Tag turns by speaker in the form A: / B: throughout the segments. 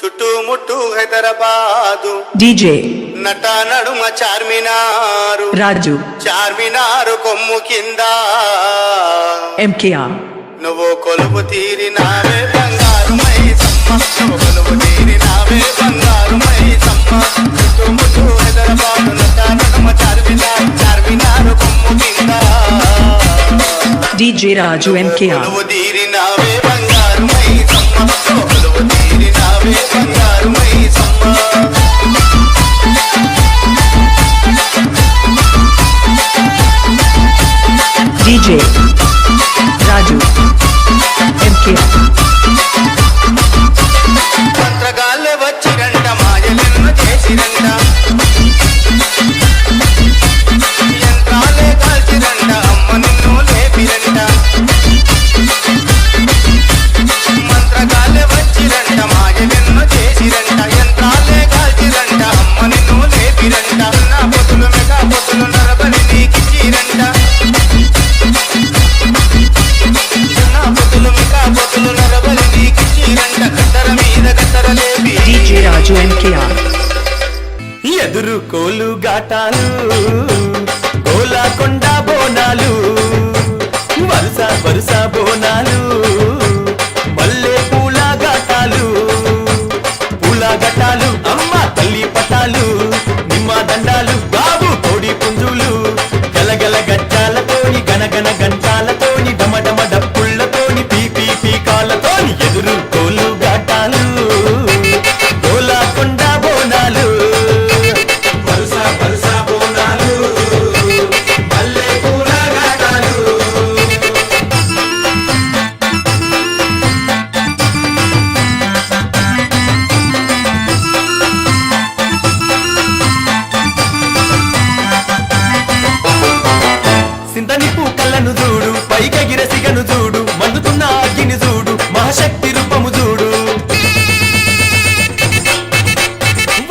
A: చుట్టుముట్టు హైదరాబాదు
B: డీజే
A: నట నడుమ చార్మినారు
B: రాజు
A: చార్మినారు కొమ్ము కింద
B: ఎంకేఆర్
A: నువ్వు కొలువు తీరినావే బంగారు మైసమ్మ నువ్వు కొలువు తీరినావే బంగారు మైసమ్మ చుట్టుముట్టు హైదరాబాదు నట నడుమ చార్మినారు చార్మినారు కొమ్ము కింద
B: డీజే రాజు ఎంకేఆర్
A: కొలువు తీరినావే బంగారు మైసమ్మ నువ్వు కొలువు తీరినావే బంగారు మైసమ్మ
B: డీజే రాజు ఎంకేఆర్
A: మంత్రగాళ్ళే వచ్చిరంట మాయలెన్నో చేసిరంట యంత్రాలే కాల్చిరంట అమ్మ నిన్ను లేపిరంట మంత్రగాళ్ళే వచ్చిరంట మాయలెన్నో చేసిరంట యంత్రాలే కాల్చిరంట అమ్మ నిన్ను లేపిరంట నా పొతులు మెగా పొతులు నరబలి నీకిచ్చిరంట
B: డీజే రాజు ఎంకేఆర్
C: ఎదురు కోలు గాటాలు గోలాకొండ బోనాలు వరుస వరుస బోనాలు మల్లె పూల ఘాటాలు పూల ఘటాలు అమ్మ తల్లి పటాలు నిమ్మ దండాలు బాబు కోడి పుంజులు గలగల గజ్జాలతోని గనగన గంటాలతోని డమడమ డప్పుళ్లతోని పీపీ పీకాలతోని ఎదురు కోలు ఘాటాలు గోలాకొండ బోనాలు వరుస వరుస బోనాలు మల్లె పూల ఘాటాలు సింతని పూకళ్ళను చూడు పైకెగిర సిగను చూడు మండుతున్న అగ్గిని చూడు మహాశక్తి రూపము చూడు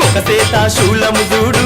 C: ఒక సేత శూలము చూడు